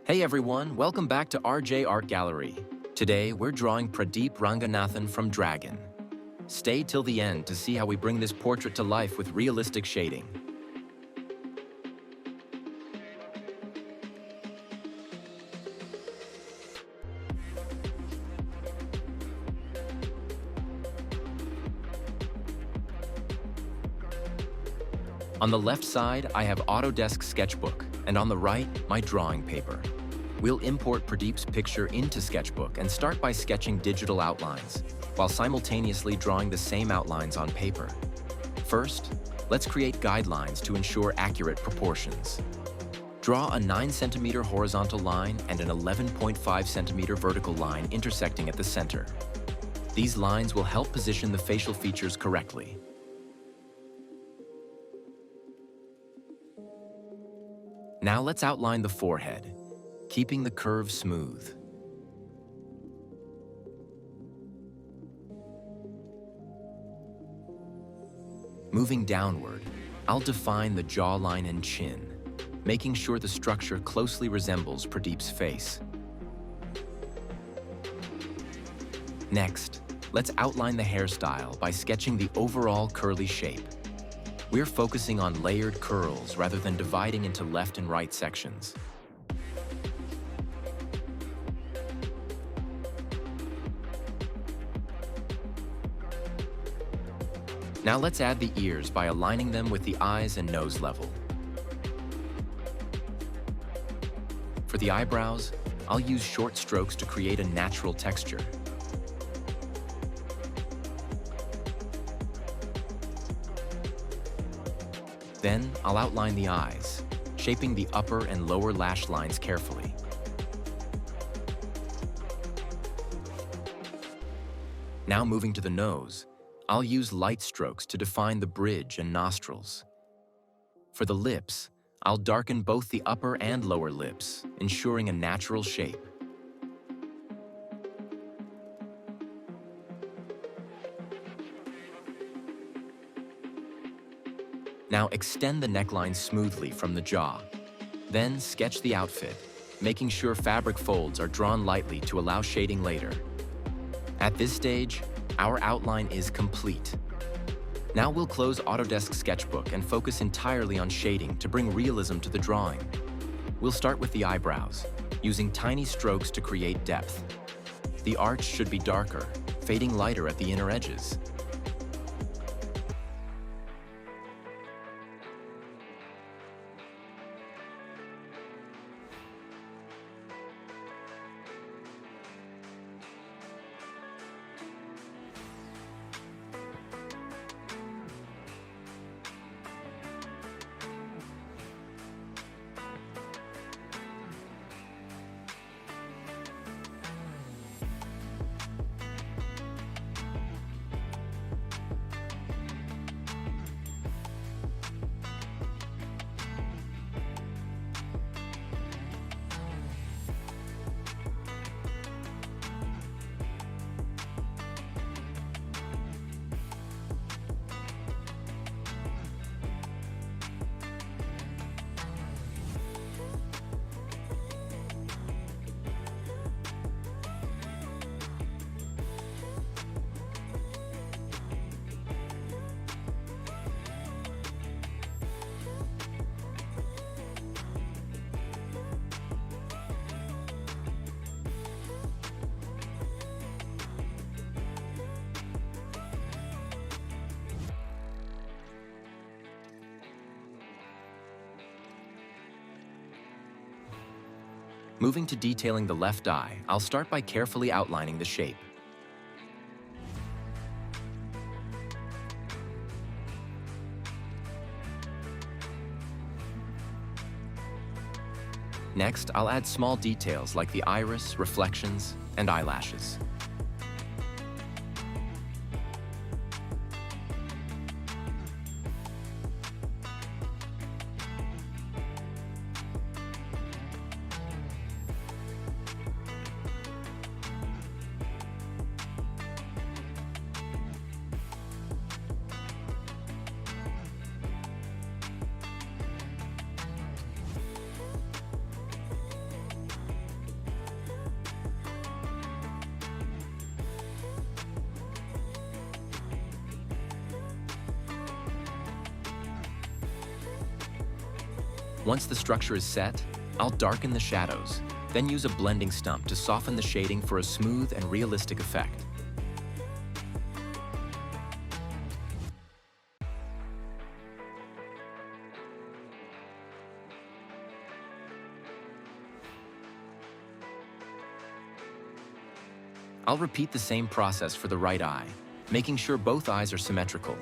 Hey everyone, welcome back to RJ Art Gallery. Today, we're drawing Pradeep Ranganathan from Dragon. Stay till the end to see how we bring this portrait to life with realistic shading. On the left side, I have Autodesk Sketchbook, and on the right, my drawing paper. We'll import Pradeep's picture into Sketchbook and start by sketching digital outlines, while simultaneously drawing the same outlines on paper. First, let's create guidelines to ensure accurate proportions. Draw a 9 cm horizontal line and an 11.5 cm vertical line intersecting at the center. These lines will help position the facial features correctly. Now let's outline the forehead, keeping the curve smooth. Moving downward, I'll define the jawline and chin, making sure the structure closely resembles Pradeep's face. Next, let's outline the hairstyle by sketching the overall curly shape. We're focusing on layered curls rather than dividing into left and right sections. Now let's add the ears by aligning them with the eyes and nose level. For the eyebrows, I'll use short strokes to create a natural texture. Then, I'll outline the eyes, shaping the upper and lower lash lines carefully. Now moving to the nose, I'll use light strokes to define the bridge and nostrils. For the lips, I'll darken both the upper and lower lips, ensuring a natural shape. Now extend the neckline smoothly from the jaw. Then sketch the outfit, making sure fabric folds are drawn lightly to allow shading later. At this stage, our outline is complete. Now we'll close Autodesk Sketchbook and focus entirely on shading to bring realism to the drawing. We'll start with the eyebrows, using tiny strokes to create depth. The arch should be darker, fading lighter at the inner edges. Moving to detailing the left eye, I'll start by carefully outlining the shape. Next, I'll add small details like the iris, reflections, and eyelashes. Once the structure is set, I'll darken the shadows, then use a blending stump to soften the shading for a smooth and realistic effect. I'll repeat the same process for the right eye, making sure both eyes are symmetrical.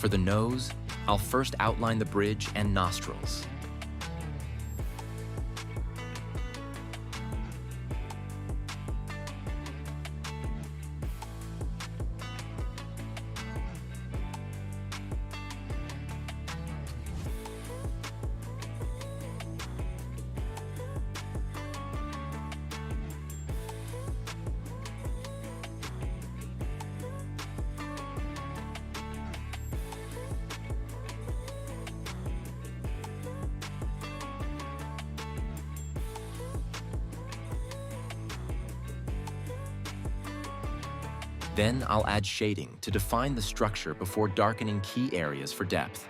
For the nose, I'll first outline the bridge and nostrils. Then I'll add shading to define the structure before darkening key areas for depth.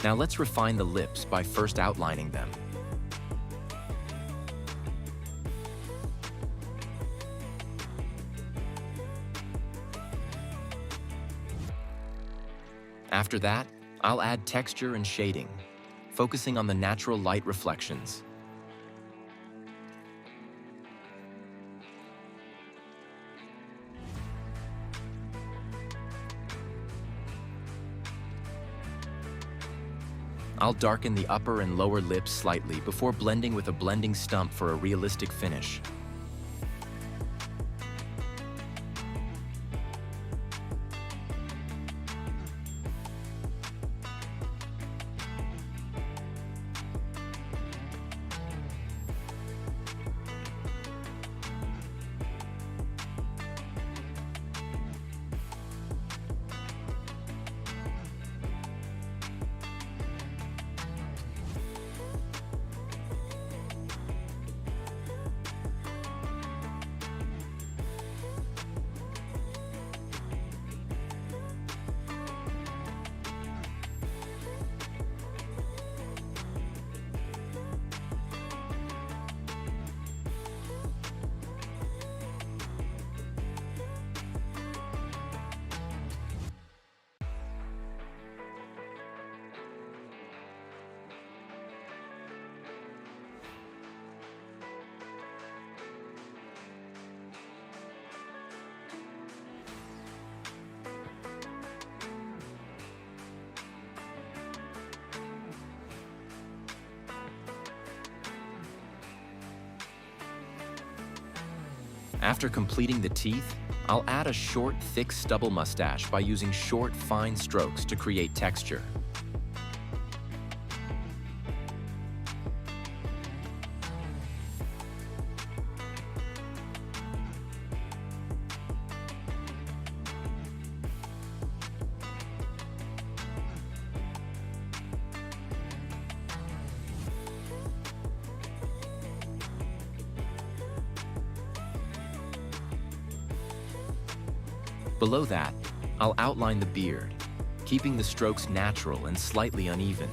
Now let's refine the lips by first outlining them. After that, I'll add texture and shading, focusing on the natural light reflections. I'll darken the upper and lower lips slightly before blending with a blending stump for a realistic finish. After completing the teeth, I'll add a short, thick stubble mustache by using short, fine strokes to create texture. Below that, I'll outline the beard, keeping the strokes natural and slightly uneven.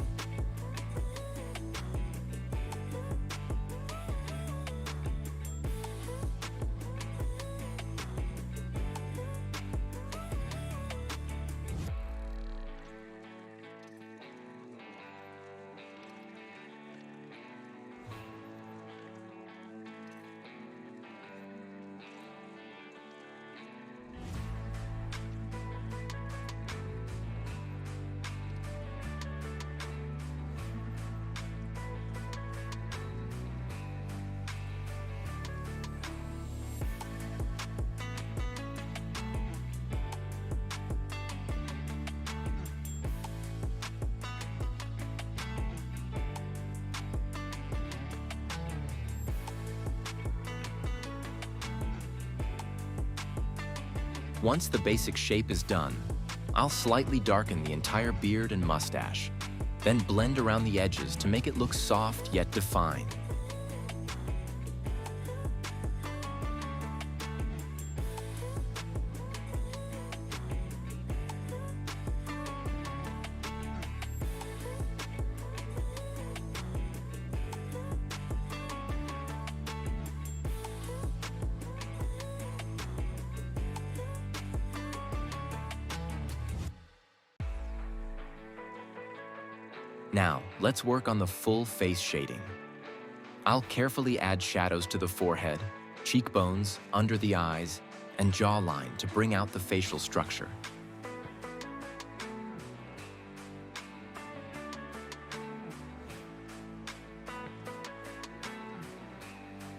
Once the basic shape is done, I'll slightly darken the entire beard and mustache, then blend around the edges to make it look soft yet defined. Now, let's work on the full face shading. I'll carefully add shadows to the forehead, cheekbones, under the eyes, and jawline to bring out the facial structure.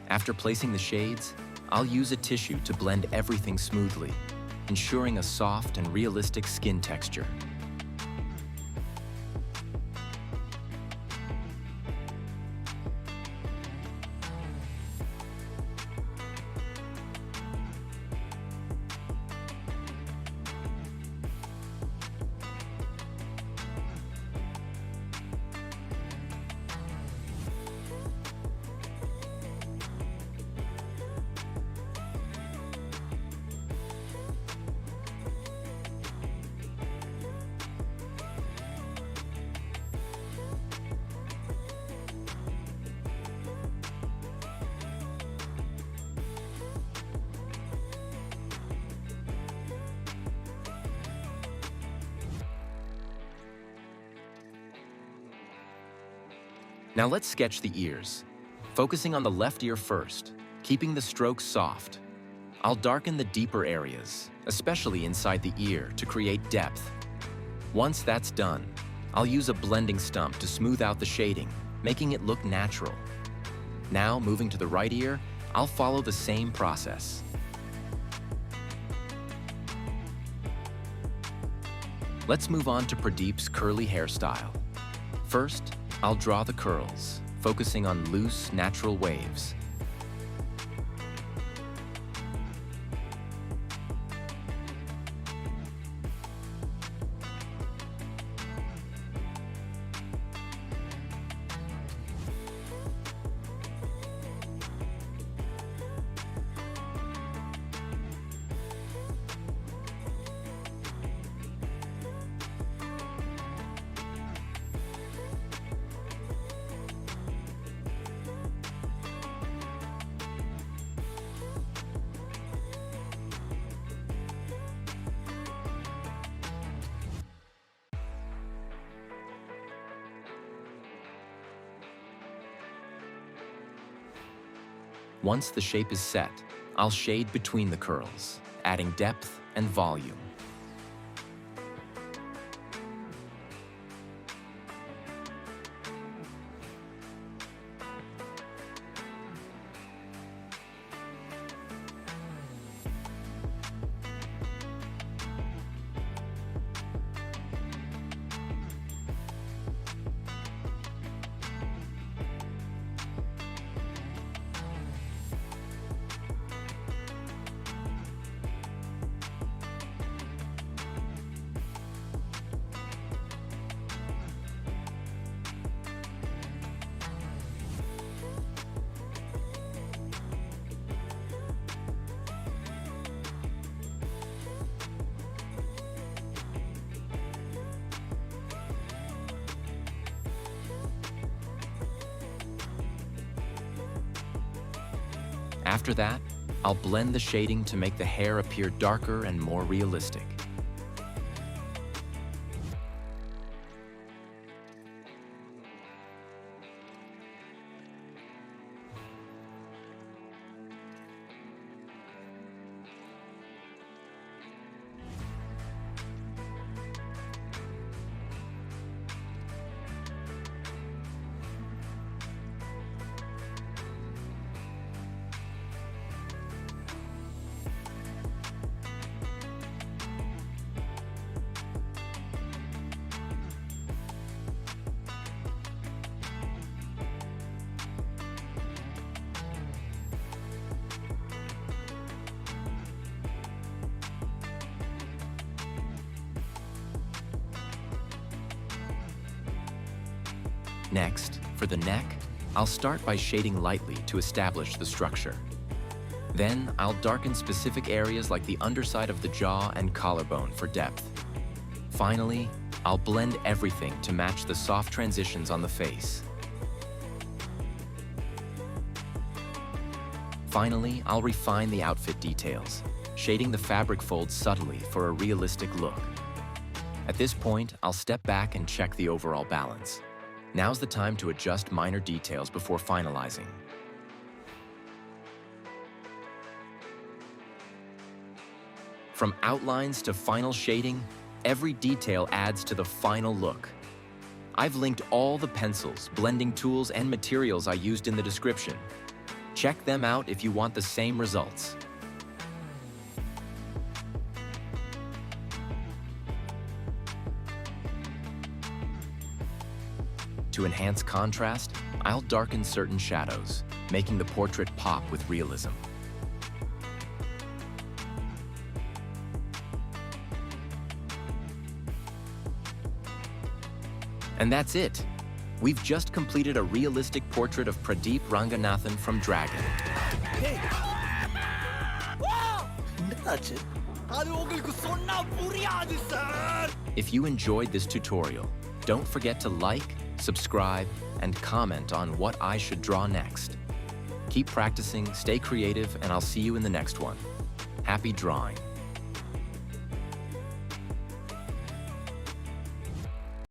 After placing the shades, I'll use a tissue to blend everything smoothly, ensuring a soft and realistic skin texture. Now let's sketch the ears, focusing on the left ear first, keeping the strokes soft. I'll darken the deeper areas, especially inside the ear, to create depth. Once that's done, I'll use a blending stump to smooth out the shading, making it look natural. Now, moving to the right ear, I'll follow the same process. Let's move on to Pradeep's curly hairstyle. First, I'll draw the curls, focusing on loose, natural waves. Once the shape is set, I'll shade between the curls, adding depth and volume. After that, I'll blend the shading to make the hair appear darker and more realistic. Next, for the neck, I'll start by shading lightly to establish the structure. Then, I'll darken specific areas like the underside of the jaw and collarbone for depth. Finally, I'll blend everything to match the soft transitions on the face. Finally, I'll refine the outfit details, shading the fabric folds subtly for a realistic look. At this point, I'll step back and check the overall balance. Now's the time to adjust minor details before finalizing. From outlines to final shading, every detail adds to the final look. I've linked all the pencils, blending tools, and materials I used in the description. Check them out if you want the same results. To enhance contrast, I'll darken certain shadows, making the portrait pop with realism. And that's it. We've just completed a realistic portrait of Pradeep Ranganathan from Dragon. Hey! If you enjoyed this tutorial, don't forget to like, subscribe, and comment on what I should draw next. Keep practicing, stay creative, and I'll see you in the next one. Happy drawing!